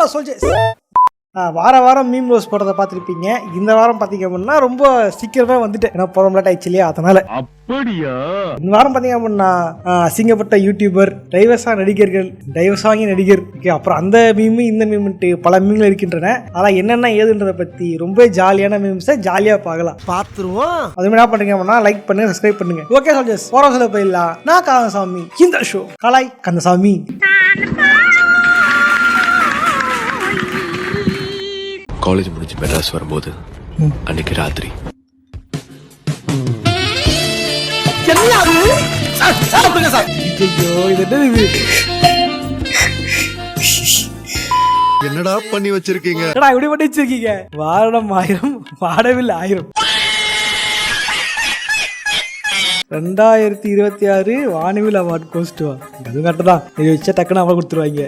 Hello soldiers. வாரம் meme rose போடுறத பார்த்துருப்பீங்க. இந்த வாரம் பார்த்தீங்க அப்படின்னா ரொம்ப சீக்கிரமே வந்துட்டு ஏன்னா ப்ரோக்ராம் ஆயிடுச்சு இல்லையா, அதனால. அப்படியா? இந்த வாரம் பார்த்தீங்க அப்படின்னா அசிங்கப்பட்ட யூடியூபர், டைவர்ஸாக நடிகர்கள், டைவர்ஸ் வாங்கிய நடிகர், அப்புறம் அந்த மீமு இந்த மீம்ட்டு பல மீம்கள் இருக்கின்றன. ஆனால் என்னென்ன ஏதுன்றதை பற்றி ரொம்ப ஜாலியான மீம்ஸை ஜாலியாக பார்த்துருவோம். அதுமாதிரி என்ன பண்ணுறீங்க அப்படின்னா லைக் பண்ணுங்க, சப்ஸ்கிரைப் பண்ணுங்க. ஓகே சோல்ஜர்ஸ், போகிற சொல்ல போயிடலாம். நான் கந்தசாமி, இந்த ஷோ கலாய் கந்தசாமி. காலேஜ் முடிஞ்சு மெட்ராஸ் வரும்போது அன்னைக்கு ராத்திரி என்னடா பண்ணி வச்சிருக்கீங்க? இப்படி பண்ணி வச்சிருக்கீங்க. வாரணம் 1000 வாடவில் 1000. 2026 வானவில் அவார்ட் கோஸ்ட்டுவா? அது கரெக்ட் தான். இது வச்சா டக்குன்னு அவார்ட் கொடுத்துருவாங்க.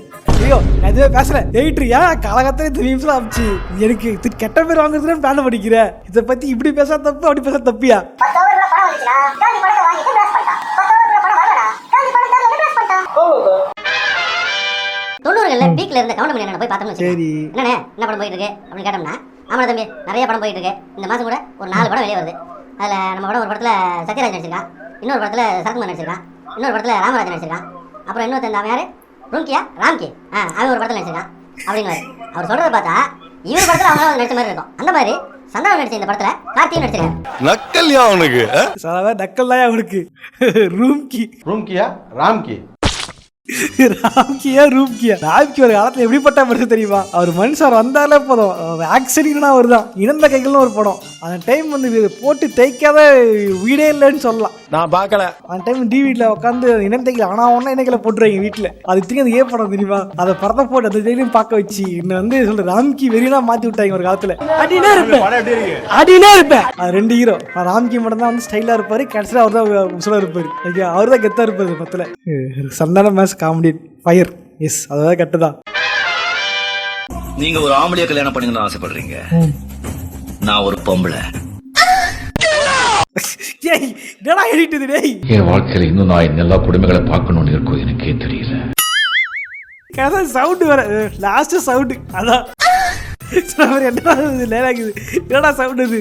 ஐயோ அதுவே பேசல எயிட்ரியா காலகட்டத்தில் இந்த மீம்ஸ்லாம் ஆச்சு. எனக்கு கெட்ட பேர் வாங்குறதுன்னு பிளான் பண்ணிக்கிற. இதை பத்தி இப்படி பேச தப்பு, அப்படி பேச தப்பியா? பீக்ல இருந்த கவுண்டமணி என்ன போய் பார்த்தோம்னு சரி என்னண்ணே என்ன படம் போயிட்டு இருக்கு அப்படின்னு கேட்டோம்னா, ஆமா தம்பி நிறைய படம் போயிட்டு இருக்கு. இந்த மாசம் கூட ஒரு 4 படம் வெளியே வருது. அதுல நம்ம படம் ஒரு படத்துல சத்யராஜ் நடிச்சிருக்கான், இன்னொரு படத்துல சரத்குமார் நடிச்சிருக்கான், இன்னொரு படத்துல ராமராஜ் நடிச்சிருக்கான், அப்புறம் இன்னொருத்தன் அவன் யாரு ராம்கி அவன் ஒரு படத்துல நடிச்சிருக்கான் அப்படின்னு அவர் சொல்றத பார்த்தா இவர் படத்துல அவங்க நடிச்ச மாதிரி இருக்கும். அந்த மாதிரி சந்தானம் நடிச்ச இந்த படத்துல கார்த்தியும் நடிச்சிருக்காரு. நக்கல்யா அவனுக்கு நக்கல் தான் அவனுக்கு. ரூம்கியா ராம்கி ராம்கியா ரூம்கியா. ராம்கி ஒரு காலத்துல எப்படிப்பட்ட மனுஷன் தெரியுமா? அவர் மனுஷன் வந்தாலே போதும், ஆக்சிடென்ட்னா அவர் தான். இனந்த கைகள்னு ஒரு படம், அந்த டைம் வந்து போட்டு தேய்க்காத வீடே இல்லைன்னு சொல்லலாம். நான் பார்க்கல. அந்த டைம் டிவில உட்காந்து இனந்தைகள் ஆனா ஒன்னா இணைகளை போட்டுருவாங்க வீட்டுல. அது திங்க ஏன் படம் தெரியுமா? அதை படத்தை போட்டு அந்த டைம் பார்க்க வச்சு என்ன வந்து சொல்ற ராம்கி வெறியா மாத்தி விட்டாங்க ஒரு காலத்துல. அடினே இருப்பேன். அது 2 ஹீரோ. ராம்கி மட்டும் தான் வந்து ஸ்டைலா இருப்பாரு, கடைசியா அவர் தான் உசுலா இருப்பாரு. அவர் தான் கெத்தா இருப்பாரு பத்துல. Santhanam mass comedy fire. Yes அதான் கரெக்ட்டுதான். நீங்க ஒரு ஆம்பளைய கல்யாணம் பண்ணீங்கன்னு ஆசைப்படுறீங்க, நான் ஒரு பொம்பளை. என் வாழ்க்கையில இன்னும் நான் எல்லா குடும்பங்களை பார்க்கணும்னு இருக்கும், எனக்கே தெரியல. சவுண்ட் வேற லாஸ்ட் சவுண்ட் அதான் என்னடா சவுண்ட் இது?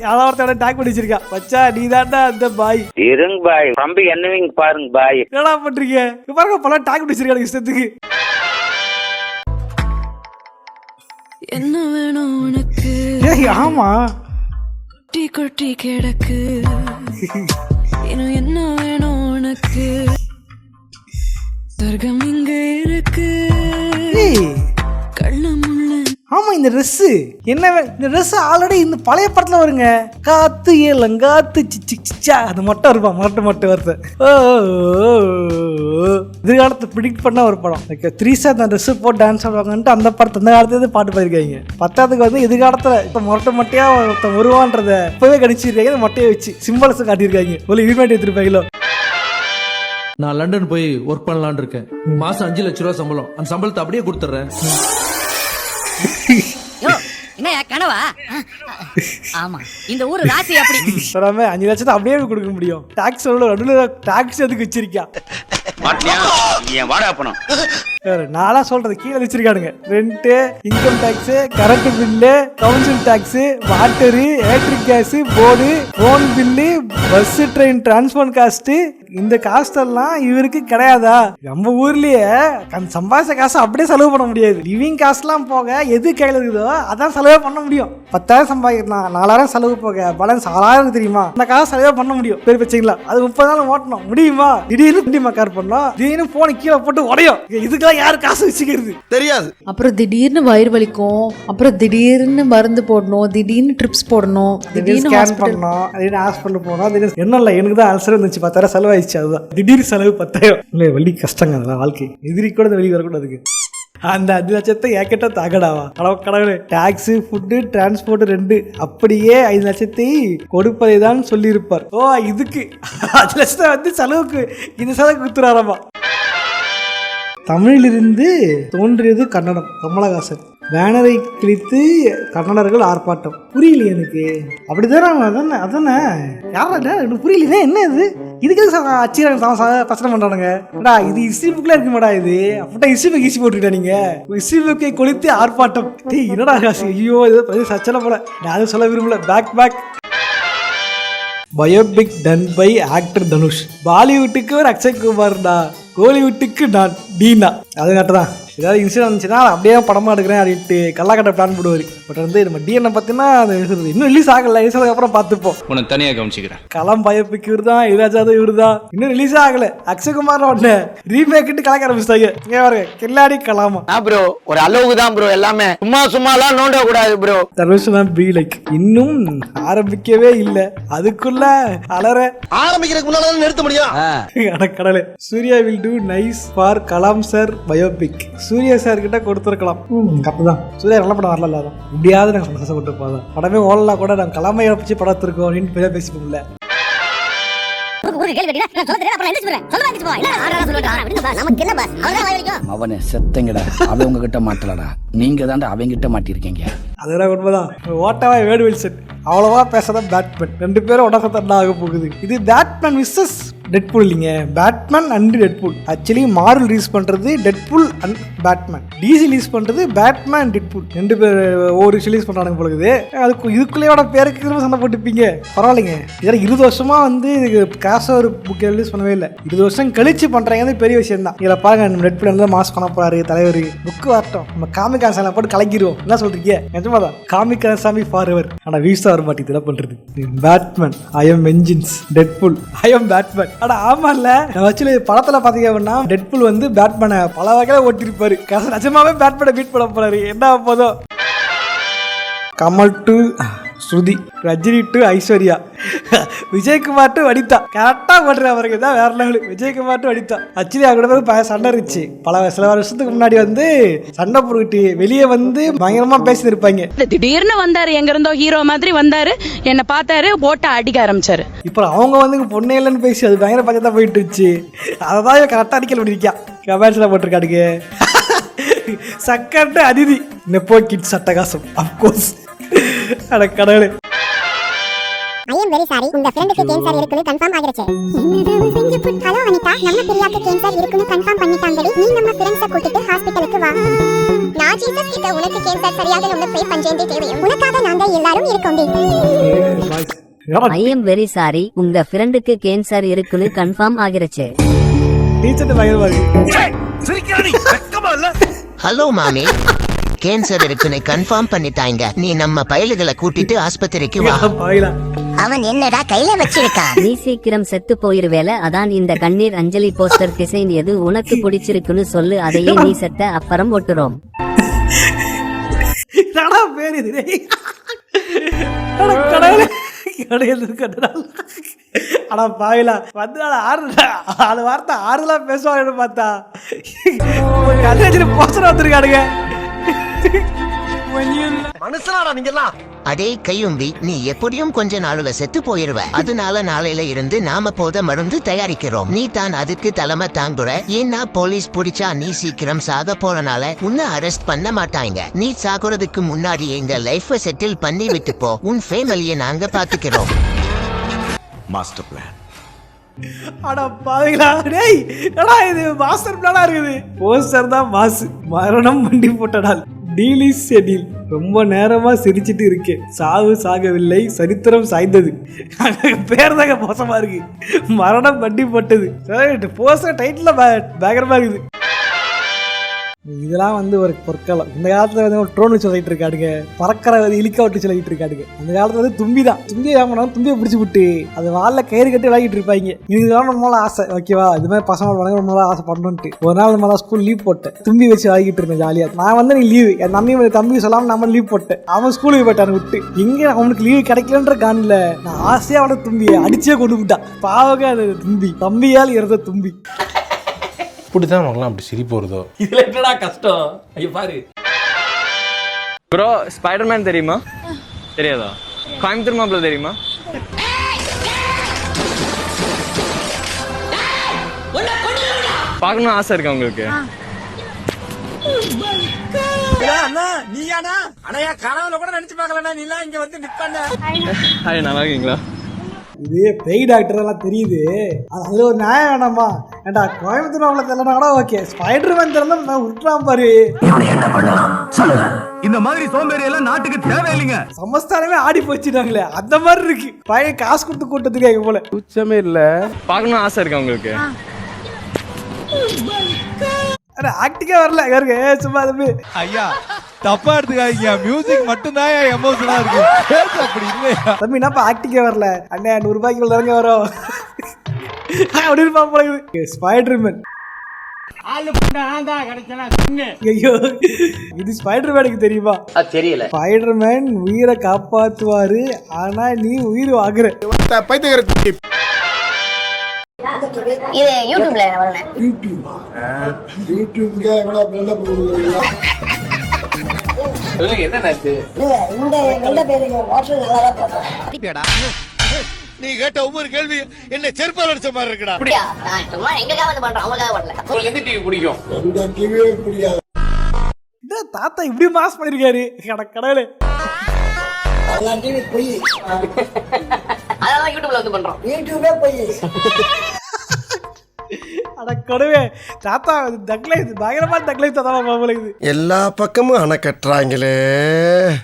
யாராவது டாக் பண்ணி வச்சிருக்கா மச்சா, நீ தாண்டா அந்த பாய். இருங்க பாய், தம்பி என்னவீங்க பாருங்க பாய். என்னடா பண்றீங்க பாருங்க, பல டாக் பண்ணி வச்சிருக்காங்க இஷ்டத்துக்கு. என்ன வேணும் உனக்கு? ஆமா கொட்டி கொட்டி கிடக்கு. இன்னும் என்ன வேணும் உனக்கு? சொர்க்கம் இங்க இருக்கு. ஆமா இந்த ட்ரெஸ் என்ன? இந்த ட்ரெஸ் ஆல்ரெடி இந்த பழைய படத்துல வருங்க. காத்து ஏலங்காத்து சிச்சா அது மட்டும் இருப்பான், மட்டும் வருது. எதிர்காலத்தை ப்ரிடிக்ட் பண்ண ஒரு படம். த்ரீசா அந்த ட்ரெஸ் போட்டு டான்ஸ் ஆடுவாங்கன்ட்டு அந்த படத்தை அந்த காலத்துல பாட்டு பாடிருக்காங்க. 10ஆவதுக்கு வந்து எதிர்காலத்துல இப்ப மொட்டையா ஒருத்தன் வருவான்றத இப்பவே கணிச்சிருக்காங்க. மொட்டையை வச்சு சிம்பிள்ஸ் காட்டியிருக்காங்க. ஒரு யூனிட் எடுத்துருப்பாங்களோ. நான் லண்டன் போய் ஒர்க் பண்ணலான்னு இருக்கேன். மாசம் 5 லட்சம் ரூபாய் சம்பளம். அந்த சம்பளத்தை அப்படியே கொடுத்துறேன். கனவா? ஆமா, இந்த ஊரு ராசி அப்படி. 5 லட்சத்தை அப்படியே கொடுக்க முடியும். டாக்ஸ் டாக்ஸ் எதுக்கு வச்சிருக்கா? நானா சொல்றது கீழே வச்சிருக்கானுங்க. Rent, income tax, current bill, council tax, water, electric gas, board, phone bill, bus train transport cost. இந்த காஸ்ட் எல்லாம் இவருக்கு கிடையாதா? நம்ம ஊர்லயே சம்பாதிச்ச காசு அப்படியே செலவு பண்ண முடியாது. லிவிங் காஸ்ட் எல்லாம் போக எது கையில இருக்குதோ அதான் செலவு பண்ண முடியும். 10,000 சம்பாதிக்கலாம், 4,000 செலவு போக பேலன்ஸ் 6,000 தெரியுமா? அந்த காசு செலவு பண்ண முடியும். பேர் வச்சுங்களா? அது 30 நாள் ஓட்டணும் முடியுமா? திடீர்னு கார் பண்ணலாம், திடீர்னு போன கீழே போட்டு உடையும். இதுக்கெல்லாம் யாரு காசு வச்சுக்கிறது தெரியாது. அப்புறம் திடீர்னு வயிறு வலிக்கும், அப்புறம் திடீர்னு மருந்து போடணும், திடீர்னு ட்ரிப்ஸ் போடணும், திடீர்னு ஸ்கேன் பண்ணணும், திடீர்னு ஹாஸ்பிட்டல் போனோம். என்ன இல்லை, எனக்கு தான் அல்சர் இருந்துச்சு, 10,000 செலவாயிடுச்சு. அதுதான் திடீர் செலவு 10,000. இல்லை வலி கஷ்டங்க அதெல்லாம் வாழ்க்கை. எதிரி கூட வெளியே வரக்கூடாதுக்கு. அந்த 5 லட்சத்தை ஏக்கட்ட தாக்கடாவா கடவுளே. டாக்ஸ், ஃபுட்டு, டிரான்ஸ்போர்ட் 2 அப்படியே 5 லட்சத்தை கொடுப்பதை தான் சொல்லியிருப்பார். ஓ இதுக்கு 5 லட்சத்தை வந்து செலவுக்கு இந்த செலவு குத்துறாராமா. தமிழிலிருந்து தோன்றியது கன்னடம். கமலஹாசன். பேனரை கிழித்து கன்னடர்கள் ஆர்ப்பாட்டம். புரியல எனக்கு. அப்படிதானே? அதானே யாரா எனக்கு புரியலையே. என்ன இது? இதுக்கு அச்சிராங்க பிரச்சனை பண்றானுங்க. இது ஹிஸ்டரி புக்ல இருக்குமாடா? இது அப்படின்னா ஹிஸ்டரி புக் ஈஸி போட்டுக்கிட்டா நீங்க. ஹிஸ்டரி புக்கை கொளுத்து ஆர்ப்பாட்டம். என்னடா ராசி? ஐயோ இது சச்சனை போல. நான் அதை சொல்ல விரும்பல. Back biopic done by actor Dhanush. பாலிவுட்டுக்கு ஒரு அக்ஷய் குமார்டா, கோலிவுட்டுக்கு நான் டீனா. அது கரெக்டாக தான். ஏதாவது இன்சிடென்ட் வந்துச்சுன்னா அப்படியே படமா எடுக்கிறேன் அப்படின்ட்டு கல்லாக்கட்ட பிளான் போடுவார். பட் வந்து நம்ம டிஎன்ஏ பார்த்தீங்கன்னா அது இன்னும் ரிலீஸ் ஆகலை. ரிலீஸ் ஆனதுக்கு அப்புறம் பார்த்துப்போம். உனக்கு தனியாக கவனிச்சுக்கிறேன். கலாம் பயோபிக் இவர் தான், யுவராஜாவும் இவர் தான். இன்னும் ரிலீஸ் ஆகலை. அக்ஷய்குமார் ஒன்று ரீமேக்கிட்டு கலக்க ஆரம்பிச்சிட்டாங்க. இங்கே பாருங்க, கில்லாடி கலாமா ப்ரோ ஒரு அளவுக்கு தான் ப்ரோ, எல்லாமே சும்மாலாம் நோண்ட கூடாது ப்ரோ. தனுஷ்னா பி லைக் இன்னும் ஆரம்பிக்கவே இல்லை, அதுக்குள்ள அலற ஆரம்பிக்கிறதுக்கு முன்னால நிறுத்த முடியும். கடலை. Suriya will do nice for Kalam sir biopic. Suriya sir கிட்ட கொடுத்துருக்கலாம். கரெக்டுதான். சூர்யா நல்ல படம் வரல, அதான் முடியாது. நாங்கள் சந்தோஷப்பட்டு போதும். படமே ஓடலாம் கூட நாங்கள் கலாமையை வச்சு படத்திருக்கோம் அப்படின்னு பேசிப்போம்ல. அவனை செத்தங்கடா, அவன் உங்ககிட்ட மாட்டலடா, நீங்க தாண்டா அவங்கிட்ட மாட்டிருக்கீங்க. அதெல்லாம் உண்மைதான். ஓட்டவா வேர்டு வில்சன் அவ்வளவா பேசாதான் பேட்மேன். 2 பேரும் உடனே தண்டா ஆக போகுது. இது பேட்மேன் விசஸ் டெட்பூல் இல்லைங்க, Batman and Deadpool. Actually Marvel release பண்றது Deadpool and Batman, DC release பண்றது பேட்மேன் அண்ட் டெட்பூல். 2 பேர் ஒவ்வொரு ரிலீஸ் பண்றாங்க போகுது. அதுக்கு இதுக்குள்ளேயோட பேருக்கு திரும்ப சண்டை போட்டுப்பீங்க. பரவாயில்லைங்க. இதெல்லாம் 20 வருஷமா வந்து காசு ஒரு புக் ரிலீஸ் பண்ணவே இல்லை. 20 வருஷம் கழிச்சு பண்றாங்க, பெரிய விஷயம் தான். இதில் பாருங்க, நம்ம டெட்பூல் வந்து மாஸ் பண்ண போறாரு தலைவர். புக்கு வரட்டும், நம்ம காமிக் ஆசான போட்டு கலக்கிடுவோம். என்ன சொல்றீங்க? நிஜமாதான் காமிக் ஆசாமி ஃபார் எவர். ஆனா வியூஸ் வர மாட்டேங்குது. இதெல்லாம் பண்றது Batman I am vengeance, Deadpool I am Batman. ஆனா ஆமா இல்ல, ஆக்சுவலி படத்துல பாத்தீங்க அப்படின்னா டெட்பூல் வந்து பேட்மேனை பல வகையில ஓட்டிருப்பாரு. நிஜமாவே பேட்மேனை பீட் பண்ண போறாரு. என்ன போதும். Kamal to Shruti, Rajini to Aishwarya, Vijayakumar to Vanitha. கரெக்டா பண்ற அவருக்கு தான் வேற level. Vijayakumar to Vanitha. Actually அவங்க சண்டை இருந்துச்சு சில வருஷத்துக்கு முன்னாடி. வந்து சண்டை போட்டுக்கிட்டு வெளியே வந்து பயங்கரமா பேசி இருப்பாங்க. திடீர்னு வந்தாரு, எங்க இருந்தோ ஹீரோ மாதிரி வந்தாரு, என்ன பார்த்தாரு, போட்ட அடிக்க ஆரம்பிச்சாரு. இப்போ அவங்க வந்து பொண்ணு இல்லைன்னு பேசி அது பயங்கர பஞ்சத்தா போயிட்டு இருந்துச்சு. அதான் கரெக்டா அடிக்கல பண்ணிருக்கா. கமெண்ட்ஸ்ல போட்டிருக்காடுங்க. சக்கட்டு அதிதி நெப்போ கிட்ஸ் அட்டகாசம். அப்கோர்ஸ். அட கடவுளே. I am very sorry. உங்க ஃப்ரெண்டுக்கு கேன்சர் இருக்குன்னு கன்ஃபார்ம் ஆகிருச்சு. ஹலோ அனிதா, நம்ம பிரியாக்கு கேன்சர் இருக்குன்னு கன்ஃபார்ம் பண்ணிட்டாங்கடி. நீ நம்ம ஃப்ரெண்ட்ஸை கூட்டிட்டு ஹாஸ்பிடலுக்கு வா. நான் ஜீசஸ் கிட்ட உனக்கு கேன்சர் சரியாக உன்னை ப்ரே பண்றேன் தேவையும். உனக்காக நாங்க எல்லாரும் இருக்கோம். I am very sorry. உங்க ஃப்ரெண்டுக்கு கேன்சர் இருக்குன்னு கன்ஃபார்ம் ஆகிருச்சு. டீச்சர் பயங்கரமா இருக்கு. ஹலோ மாமி, கேன்சர் இருக்குன்னு கன்ஃபார்ம் பண்ணிட்டாங்க. நீ நம்ம பயலுகளை கூட்டிட்டு ஆஸ்பத்திரிக்கு வா. அவன் என்னடா கையில வச்சிருக்கான்? நீ சீக்கிரம் செத்து போயிருவேல. அதான் இந்த கண்ணீர் அஞ்சலி போஸ்டர் டிசைன் எது உனக்கு பிடிச்சிருக்குன்னு சொல்லு. அதையே நீ செத்த அப்புறம் ஒட்டுறோம். ஆனா பாயிலா வந்து ஆறு வார்த்தை ஆறுலாம் பேசுவாங்கன்னு பார்த்தா போஸ்டர் வந்துருக்கானுங்க. மனுஷனாடா நீங்கெல்லாம். அதே கையும்பி, நீ எப்படியும் கொஞ்ச நாளுல செத்து போயிருவ. அதனால நாளையில இருந்து நாம போத மருந்து தயாரிக்கிறோம். நீ தான் அதுக்கு தலைமை தாங்குற. ஏன்னா போலீஸ் பிடிச்சா நீ சீக்கிரம் சாக போறனால உன்னை அரெஸ்ட் பண்ண மாட்டாங்க. நீ சாகுறதுக்கு முன்னாடி எங்க லைஃப செட்டில் பண்ணி விட்டு போ. உன் ஃபேமிலியை நாங்க பாத்துக்கிறோம். Master plan. அட பாவிங்களா, டேய் என்னடா இது மாஸ்டர் பிளானா இருக்குது. போஸ்டர் தான் மாஸ். மரணம் வண்டி போட்டடால் டீலிஸ் ஷெட்யூல். ரொம்ப நேரமா சிரிச்சிட்டு இருக்கேன். சாவு சாகவில்லை, சரித்திரம் சாய்ந்தது. பேர் தாங்க மோசமா இருக்கு. மரணம் வண்டி போட்டது. போஸ்டர் டைட்டில் பயங்கரமா இருக்குது. இதெல்லாம் வந்து ஒரு பொற்காலம். இந்த காலத்துல வந்து ஒரு ட்ரோன் வச்சு சொல்லிட்டு இருக்காடுங்க, பறக்கிற இலிக்கா விட்டு சொல்லிட்டு இருக்காடுங்க. அந்த காலத்துல வந்து தும்பி தான். தும்பியை வாங்கினா தும்பியை பிடிச்சி விட்டு அது வாழ கயிறு கட்டி விளையாடிட்டு இருப்பாங்க. இதுதான் நம்மளால ஆசை. ஓகேவா, இது மாதிரி பசங்க வழங்க நம்மளால ஆசை பண்ணணும்ட்டு ஒரு நாள் நம்மளால ஸ்கூல் லீவ் போட்டேன். தும்பி வச்சு வாங்கிட்டு இருந்தேன் ஜாலியா. நான் வந்து நீ லீவு என் தம்பி சொல்லாம நம்ம லீவ் போட்டேன். அவன் ஸ்கூலுக்கு போயிட்டான் விட்டு. எங்க அவனுக்கு லீவு கிடைக்கலன்ற காணல. நான் ஆசையா அவன தும்பியை அடிச்சே கொண்டு விட்டான். பாவங்க அது தும்பி, தம்பியால் இறந்த தும்பி. இப்படிதான் நமக்குலாம் அப்படி சிரிப்பு வருதோ. இதுல என்னடா கஷ்டம்? ஐயோ பாரு ப்ரோ, ஸ்பைடர்மேன் தெரியுமா? தெரியாதா? கோயம்புத்தூர் மாப்பிள்ள தெரியுமா? பார்க்கணும் ஆசை இருக்கா உங்களுக்கு? ஹாய், நல்லா இருக்கீங்களா? இது பேய் டாக்டர் எல்லாம் தெரியுது, அது ஒரு நியாயம் வேணாமா? ஏண்டா கோயம்புத்தூர் அவ்வளோ தெரியலனா கூட ஓகே, ஸ்பைடர்மேன் தெரியல விட்டுறான் பாரு. என்ன பண்ணலாம் சொல்லுங்க. இந்த மாதிரி சோம்பேறி எல்லாம் நாட்டுக்கு தேவையில்லைங்க. சமஸ்தானமே ஆடி போச்சுட்டாங்களே அந்த மாதிரி இருக்கு. பையன் காசு கொடுத்து கூட்டத்துக்காக போல உச்சமே இல்ல. பார்க்கணும் ஆசை இருக்கா உங்களுக்கு? ஆக்டிங்கா வரல யாருக்கு சும்மா தம்பி. ஐயா தப்பா எடுத்துக்காதீங்க, மியூசிக் மட்டும் தான் எமோஷனலா இருக்கு, அப்படி இல்லையா தம்பி? என்னப்பா ஆக்டிங்கா வரல? அண்ணே 100 ரூபாய்க்கு தாங்க வரும் அப்படி இருப்பா போல. ஸ்பைடர்மேன் ஐயோ, இது ஸ்பைடர்மேனுக்கு தெரியுமா? தெரியல. ஸ்பைடர்மேன் உயிரை காப்பாத்துவாரு, ஆனா நீ உயிர் வாங்குற. இது யூடியூப்ல வரல. நீ கேட்ட ஒவ்வொரு கேள்வி என்ன செருப்பால் அடிச்ச மாதிரி இருக்குடா. நான் சும்மா எங்களுக்காக வந்து பண்றேன், அவங்களுக்காக பண்ணல. எந்த டிவி பிடிக்கும்? தாத்தா இப்படி மாஸ் பண்ணிருக்காரு கடவுளே. அதான் யூடியூப்ல வந்து பண்றோம். யூடியூபே போய் அட கடவுளே, தாத்தா தக்லைஸ் பயங்கரமா தக்லைஸ் தாத்தா பாப்பல. எல்லா பக்கமும் அணை கட்டுறாங்களே.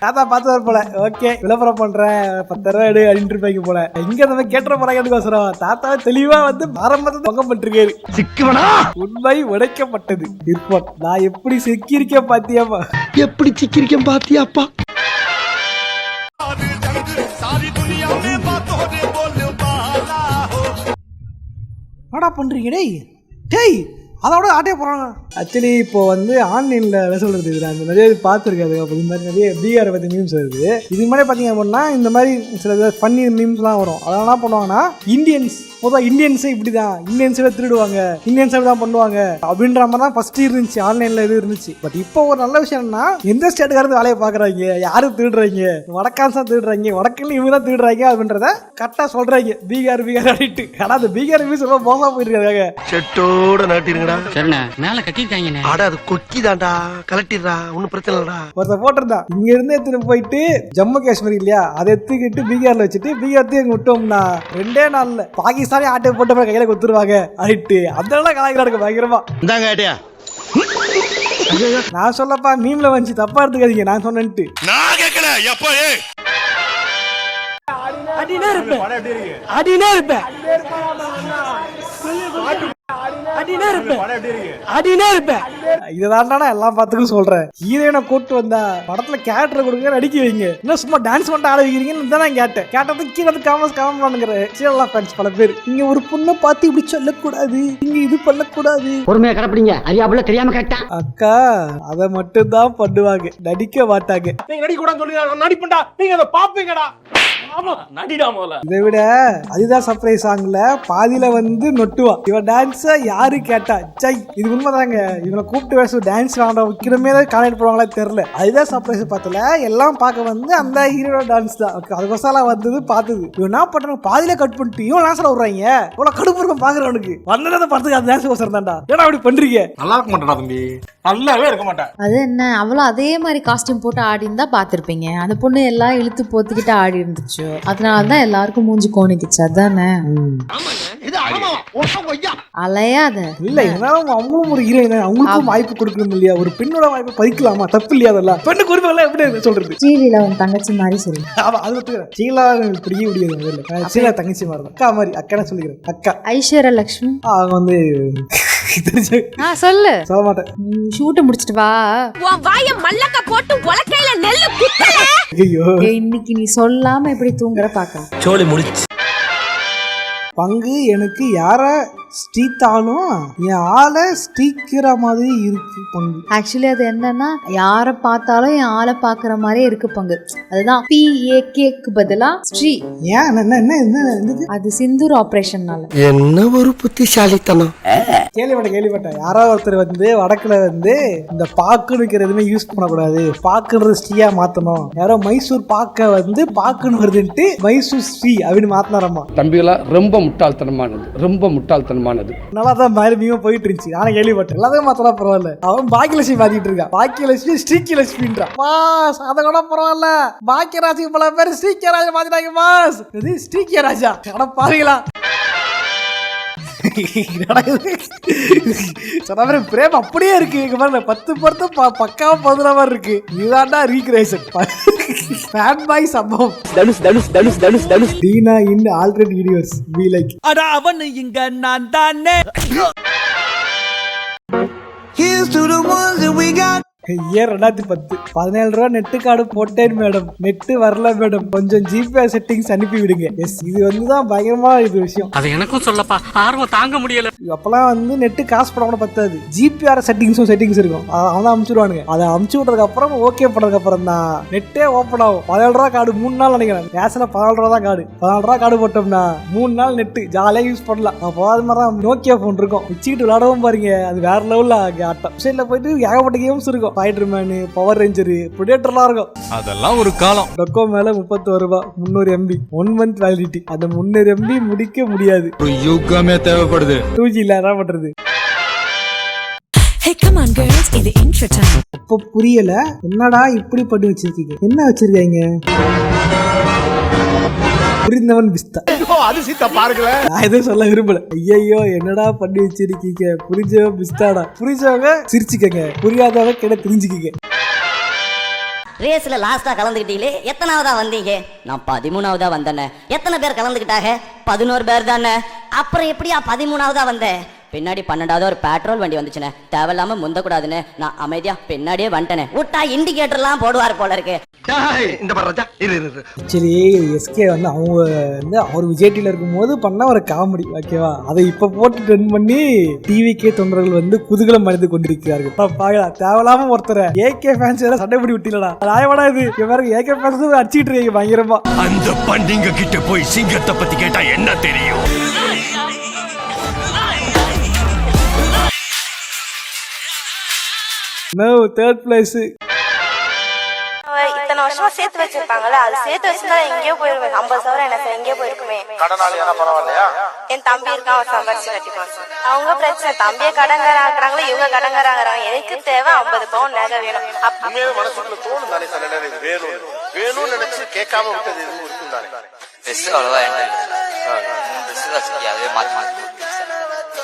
தாத்தா பார்த்து வர போல. ஓகே, விளம்பரம் பண்றேன் 10 ரூபாய் எடு அப்படின்ட்டு இருப்பாங்க போல. இங்க நம்ம கேட்டுற போறாங்க. தாத்தா தெளிவா வந்து ஆரம்பத்தை பக்கம் பண்ணிருக்காரு. சிக்குவனா உண்மை உடைக்கப்பட்டது. நான் எப்படி சிக்கியிருக்கேன் பாத்தியாப்பா? எப்படி சிக்கிரிக்கம் பாத்தியாப்பா? என்னடா பண்றீங்க டேய்? டேய் அதோட ஆட்டே போறாங்க. ஆக்சுவலி இப்போ வந்து ஆன்லைன்ல சொல்றது அந்த நிறைய பார்த்துருக்காது. அப்போ இந்த மாதிரி நிறைய பீகாரை பற்றி மீம்ஸ் வருது. இது மாதிரி பார்த்தீங்க அப்படின்னா இந்த மாதிரி சில ஃபன்னி மீம்ஸ்லாம் வரும். அதெல்லாம் என்ன பண்ணுவாங்கன்னா, இந்தியன்ஸ் பொதுவாக இந்தியன்ஸே இப்படி தான், இந்தியன்ஸே திருடுவாங்க, இந்தியன்ஸ் அப்படி தான் பண்ணுவாங்க அப்படின்ற மாதிரி தான் ஃபர்ஸ்ட் இருந்துச்சு, ஆன்லைனில் இது இருந்துச்சு. பட் இப்போ ஒரு நல்ல விஷயம் என்னன்னா, எந்த ஸ்டேட்டுக்காரது வேலையை பார்க்குறாங்க, யாரும் திருடுறாங்க, வடக்கான்ஸ் தான் திருடுறாங்க, வடக்கில் இவங்க தான் திருடுறாங்க அப்படின்றத கரெக்டாக சொல்கிறாங்க. பீகார் அப்படின்ட்டு. ஆனால் அந்த பீகார் மீம்ஸ் ரொம்ப மோசமாக போயிருக்காங்க. செட்டோட நாட்டிருங்கடா. சரிண்ணே, மேல கட்டிருக்காங்க. அட அது கொக்கிதான்டா, கலட்டிடுறா, ஒன்னும் பிரச்சனை இல்லடா. ஒருத்தர் போட்டிருந்தான், இங்க இருந்து எடுத்துட்டு போயிட்டு ஜம்மு காஷ்மீர் இல்லையா, அதை எடுத்துக்கிட்டு பீகார்ல வச்சுட்டு பீகார் எங்க விட்டோம்னா 2 நாள்ல பாகிஸ்தானே ஆட்டை போட்டு கையில கொடுத்துருவாங்க அப்படின்ட்டு அதெல்லாம் கலாய்க்கிறாங்க பயங்கரமா. இந்தாங்க ஆட்டியா. நான் சொல்லப்பா, மீம்ல வந்துச்சு, தப்பா எடுத்துக்காதீங்க நான் சொன்னேன்ட்டு. நான் கேட்கல எப்போ. அடினே இருப்பேன், அடினே இருப்பேன், இதுதான் எல்லாம் பார்த்துக்கும் சொல்றேன். ஹீரோயினை கூட்டு வந்தா படத்துல கேரக்டர் கொடுக்க நடிக்க வைங்க, இன்னும் சும்மா டான்ஸ் மட்டும் ஆட வைக்கிறீங்கன்னு தான் நான் கேட்டேன். கேட்டதுக்கு கீழே வந்து காமெண்ட்ங்கிற சீரியல் ஃபேன்ஸ் பல பேர் இங்க ஒரு பொண்ணை பார்த்து இப்படி சொல்லக்கூடாது, இங்க இது பண்ணக்கூடாது, பொறுமையா கடைப்பிடிங்க, அறியாப்புல தெரியாம கேட்டா அக்கா அதை மட்டும் தான் பண்ணுவாங்க, நடிக்க மாட்டாங்க. நீங்க நடிக்க கூடாதுன்னு சொல்லி நடிப்பண்டா, நீங்க அதை பாப்பீங்கடா. இதை விட அதுதான் சர்ப்ரைஸ் சாங்ல பாதியில வந்து நொட்டுவா. இவன் டான்ஸ யாரு கேட்டா, ஜை இது உண்மைதாங்க, இவனை கூப்பிட்டு பேச டான்ஸ் ஆட வைக்கிறமே கான்டெக்ட் பண்ணுவாங்களா தெரியல. அதுதான் சர்ப்ரைஸ். பார்த்தல எல்லாம் பார்க்க வந்து அந்த ஹீரோட டான்ஸ் தான். அதுக்கோசால வந்தது பார்த்தது. இவன் என்ன பண்றாங்க, பாதியில கட் பண்ணிட்டு இவன் டான்ஸ்ல விடுறாங்க. இவ்வளவு கடுப்பு இருக்கும் பாக்குறவனுக்கு. வந்ததை பார்த்து அந்த டான்ஸ் கோசரம் தான்டா. ஏன்னா அப்படி பண்றீங்க? நல்லா இருக்க மாட்டா தம்பி, நல்லாவே இருக்க மாட்டேன். அது என்ன, அவ்வளோ அதே மாதிரி காஸ்டியூம் போட்டு ஆடி இருந்தா பார்த்துருப்பீங்க. அந்த பொண்ணு எல்லாம் இழுத்து போத்திக்கிட்டு ஆடி இருந்துச்சு, அதனாலதான் எல்லாருக்கும் மூஞ்சி கோணிக்குச்சு. அதானே அலையாத இல்ல. இருந்தாலும் அவங்களும் ஒரு ஹீரோயின், அவங்களுக்கும் வாய்ப்பு கொடுக்கணும் இல்லையா? ஒரு பெண்ணோட வாய்ப்பு பறிக்கலாமா? தப்பு இல்லையா? அதெல்லாம் பெண்ணு குறிப்பெல்லாம் எப்படி சொல்றது? ஸ்ரீலீலா உன் தங்கச்சி மாதிரி சொல்லு. அது சீலா பிடிக்க முடியாது. சீலா தங்கச்சி மாதிரி தான், அக்கா மாதிரி. அக்கா சொல்லிக்கிறேன், அக்கா ஐஸ்வர்யா லட்சுமி. அவங்க வந்து சொல்லு, சொல்ல மாட்டேன். ஷூட்டை முடிச்சிட்டு வா. ஐயோ, இன்னைக்கு நீ சொல்லாம எப்படி தூங்குற பாக்க சோலி முடிச்சு. பங்கு எனக்கு யார ஸ்டீத்தாலும் என் ஆளை ஸ்டீக்கிற மாதிரி இருக்கு பங்கு. ஆக்சுவலி அது என்னன்னா, யாரை பார்த்தாலும் என் ஆளை பாக்குற மாதிரியே இருக்கு பங்கு. அதுதான் PAKக்கு பதிலா ஸ்ரீ. ஏன் என்ன அது சிந்தூர் ஆபரேஷன்னால. என்ன ஒரு புத்திசாலித்தனம். கேள்விப்பட்டேன். யாரோ ஒருத்தர் வந்து வடக்குல வந்து இந்த பாக்குன்னு எதுவுமே யூஸ் பண்ணக்கூடாது, பாக்குன்றது ஸ்ரீயா மாத்தணும். யாரோ மைசூர் பாக்க வந்து பாக்குன்னு வருதுன்ட்டு மைசூர் ஸ்ரீ அப்படின்னு மாத்தினாரம்மா. தம்பிகளா ரொம்ப முட்டாள்தனமானது, ரொம்ப முட்டாள்தனம். போதுமானது. நல்லா தான் பயங்கரமா போயிட்டு இருந்துச்சு. நானே கேள்விப்பட்டேன். எல்லாத்தையும் மாத்தலாம் பரவாயில்ல. அவன் பாக்கியலட்சுமி மாத்திட்டு இருக்கான். பாக்கியலட்சுமி ஸ்ரீக்கியலட்சுமின்றான். மாஸ் அதை கூட பரவாயில்ல. பாக்கியராஜுக்கு பல பேர் ஸ்ரீக்கியராஜா மாத்திட்டாங்க. மாஸ் இது ஸ்ரீக்கியராஜா அட பாருங்களா. பிரேம் அப்படியே இருக்கு. 10 பொருத்தம் பக்காவா பதுற மாதிரி இருக்கு. இதுதான்டா ரீக்ரியேஷன். ஃபேன் பாய் சம்பவம். தனுஷ் டீனா இன் ஆல்டர்னேட் யூனிவர்ஸ் பி லைக் அட அவன் இங்க நான் தானே. Here's to the ones that we got. Year 2010 17 ரூபா நெட்டு கார்டு போட்டேன் மேடம். நெட்டு வரல மேடம், கொஞ்சம் ஜிபே செட்டிங்ஸ் அனுப்பி விடுங்க. எஸ், இது வந்துதான் பயங்கரமா இது விஷயம். அது எனக்கும் சொல்லப்பா, ஆர்வம் தாங்க முடியல. அப்பெல்லாம் நெட்டு காசு படம் கூட பத்தாது. ஜிபிஆர் செட்டிங்ஸ் இருக்கும். அவன் அமுச்சுடுவானுங்க. அதை அமுச்சு விட்டதுக்கு அப்புறம் ஓகே பண்ணதுக்கு அப்புறம் தான் நெட்டே ஓப்பன் ஆகும். 17 ரூபா கார்டு 3 நாள் நினைக்கிறேன். கேஸ்ல 14 ரூபா தான் கார்டு. 14 ரூபா கார்டு போட்டோம்னா 3 நாள் நெட்டு ஜாலியாக யூஸ் பண்ணலாம். அப்போ அது மாதிரி தான் நோக்கியா போன் இருக்கும். வச்சுக்கிட்டு விளையாடவும் பாருங்க, அது வேற லெவல்ல ஆட்டம். சைட்ல போயிட்டு ஏகப்பட்ட கேம்ஸ் இருக்கும். ஸ்பைடர்மேன், பவர் ரேஞ்சர், பிரெடேட்டர்லாம் இருக்கும். அதெல்லாம் ஒரு காலம். டொக்கோ மேல 31 ரூபா 300 MB 1 மந்த் வேலிடிட்டி. அந்த 300 MB முடிக்க முடியாது. ஒரு யுகமே தேவைப்படுது. 2G இல்ல என்ன பண்றது? அப்ப புரியல, என்னடா இப்படி பண்ணி வச்சிருக்கீங்க? என்ன வச்சிருக்கீங்க? புரிந்தவன் பிஸ்தா. அது சீத்தா பாருங்களே. நான் எதுவும் சொல்ல விரும்பல. ஐயோ என்னடா பண்ணி வச்சிருக்கீங்க? புரிஞ்சவன் பிஸ்தாடா. புரிஞ்சவங்க சிரிச்சுக்கங்க, புரியாதவங்க கிட்ட தெரிஞ்சுக்கீங்க. ரேஸ்ல லாஸ்டா கலந்துக்கிட்டீங்களே, எத்தனாவதா வந்தீங்க? நான் 13ஆவதா வந்தேனே. எத்தனை பேர் கலந்துக்கிட்டாங்க? 11 பேர் தானே. அப்புறம் எப்படியா 13ஆவதா வந்தேன்? பின்னாடி 12ஆவது ஒரு பெட்ரோல் வண்டி வந்துச்சுனே. தேவையில்லாம முந்தக்கூடாதுன்னு நான் அமைதியா பின்னாடியே வந்துட்டேனே. விட்டா இண்டிகேட்டர்லாம் போடுவார் போல இருக்கு. சரி, எஸ்கே அவங்க அவர் விஜய் டிவில இருக்கும்போது பண்ண ஒரு காமெடி, ஓகேவா? அதை இப்ப போட்டு ட்ரெண்ட் பண்ணி டிவிக்கே தொண்டர்கள் குதூகலம் அடைந்து கொண்டிருக்கிறார்கள். பாக்கலாம், தேவையில்லாம ஒருத்தர் ஏகே ஃபேன்ஸ் எல்லாம் சண்டை பிடி விட்டீங்களா? ராயவடா இது பாருங்க, ஏகே ஃபேன்ஸ் அடிச்சிட்டு இருக்கீங்க பயங்கரமா. அந்த பண்டிங்க கிட்ட போய் சிங்கத்தை பத்தி கேட்டா என்ன தெரியும்? No, third place. இத்தனை வருஷமா சேர்த்து வச்சிருப்பாங்கல்ல, அது சேர்த்து வச்சிருந்தா எங்கேயோ போயிருவேன். 50,000 எனக்கு எங்கேயோ போயிருக்குமே. கடனாளியான பரவாயில்லையா? என் தம்பி இருக்கான், அவன் சம்பாரிச்சு கட்டிப்பான். அவங்க பிரச்சனை, தம்பியை கடன்கார ஆக்குறாங்களோ இவங்க கடன்கார ஆகுறாங்க. எனக்கு தேவை 50 பவுன் நகை வேணும். உண்மையாவே மனசுக்குள்ள தோணும் தானே சில நேரம், இது வேணும்னு நினைச்சு கேட்காம விட்டது எதுவும் இருக்கும் தானே.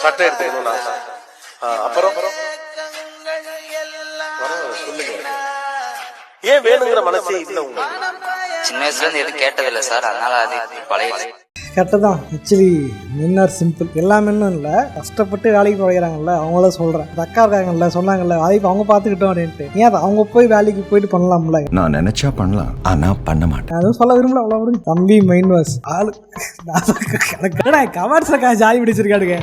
சட்டை எடுத்துக்கணும் நான். அப்புறம் சொல்லுங்க, ஏன் வேணுங்கிற மனசே இல்ல உங்களுக்கு? சின்ன வயசுல இருந்து எதுவும் கேட்டதில்லை சார், அதனால அது பழைய கரெக்டாக. ஆக்சுவலி மென் ஆர் சிம்பிள். எல்லா மென்னும் இல்லை, கஷ்டப்பட்டு வேலைக்கு போகிறாங்கல்ல அவங்கள சொல்கிறேன். அந்த அக்கா இருக்காங்கல்ல, சொன்னாங்கல்ல, வேலைக்கு அவங்க பார்த்துக்கிட்டோம் அப்படின்ட்டு. ஏன் அதை அவங்க போய் வேலைக்கு போயிட்டு பண்ணலாம்ல? நான் நினைச்சா பண்ணலாம், ஆனா பண்ண மாட்டேன். அதுவும் சொல்ல விரும்பல. அவ்வளோ விடுங்க. தம்பி மைண்ட் வாஷ் ஆளு கமெண்ட்ஸ்ல ஜாலி பிடிச்சிருக்காடுங்க.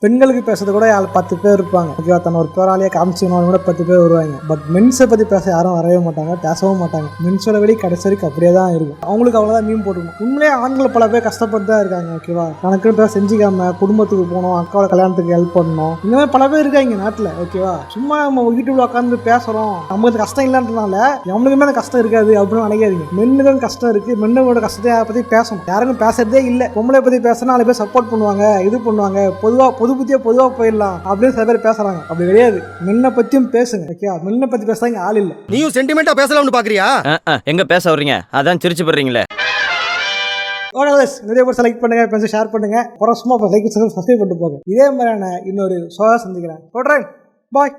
பெண்களுக்கு பேசுறது கூட 10 பேர் இருப்பாங்க, ஓகேவா? தன்னை ஒரு பேராளியாக காமிச்சிக்கணும் கூட 10 பேர் வருவாங்க. பட் மென்ஸை பற்றி பேச யாரும் வரவே மாட்டாங்க, பேசவும் மாட்டாங்க. மென்ஸோட வெளி கடைசி வரைக்கும் அப்படியே தான் இருக்கும். அவங்களுக்கு அவ்வளோதான் மீன் போட்டுக்கணும். உண்மையிலே ஆண்களை பல பேர் கஷ்டப்பட்டு தான் இருக்காங்க, ஓகேவா? கணக்குன்னு பேர் செஞ்சுக்காம குடும்பத்துக்கு போகணும், அக்காவோட கல்யாணத்துக்கு ஹெல்ப் பண்ணணும், இந்த மாதிரி பல பேர் இருக்காங்க நாட்டில், ஓகேவா? சும்மா நம்ம யூடியூப்ல உட்காந்து பேசுகிறோம், நமக்கு கஷ்டம் இல்லைன்றதுனால எவனுக்குமே அந்த கஷ்டம் இருக்காது அப்படின்னு நினைக்காதீங்க. மென்னுக்கும் கஷ்டம் இருக்குது. மென்னோட கஷ்டத்தை பற்றி பேசணும். யாருக்கும் பேசுறதே இல்லை. பொம்பளை பற்றி பேசினா 4 பேர் சப்போர்ட் பண்ணுவாங்க, இது பண்ணுவாங்க, பொதுவாக பொதுவாக போயிடலாம் அப்படின்னு சில பேர் பேசுறாங்க. அப்படி கிடையாது. மென்னை பத்தியும் பேசுங்க, ஓகேவா? மென்னை பத்தி பேசுறாங்க ஆள் இல்ல. நீயும் சென்டிமெண்டா பேசலாம்னு பாக்குறியா? எங்க பேச வர்றீங்க? அதான் சிரிச்சு பண்றீங்களே. நிறைய பேர் செலக்ட் பண்ணுங்க, பேச ஷேர் பண்ணுங்க. அப்புறம் சும்மா லைக் சப்ஸ்கிரைப் பண்ணிட்டு போங்க. இதே மாதிரியான இன்னொரு ஷோவை சந்திக்கிறேன். போடுறேன். பாய்.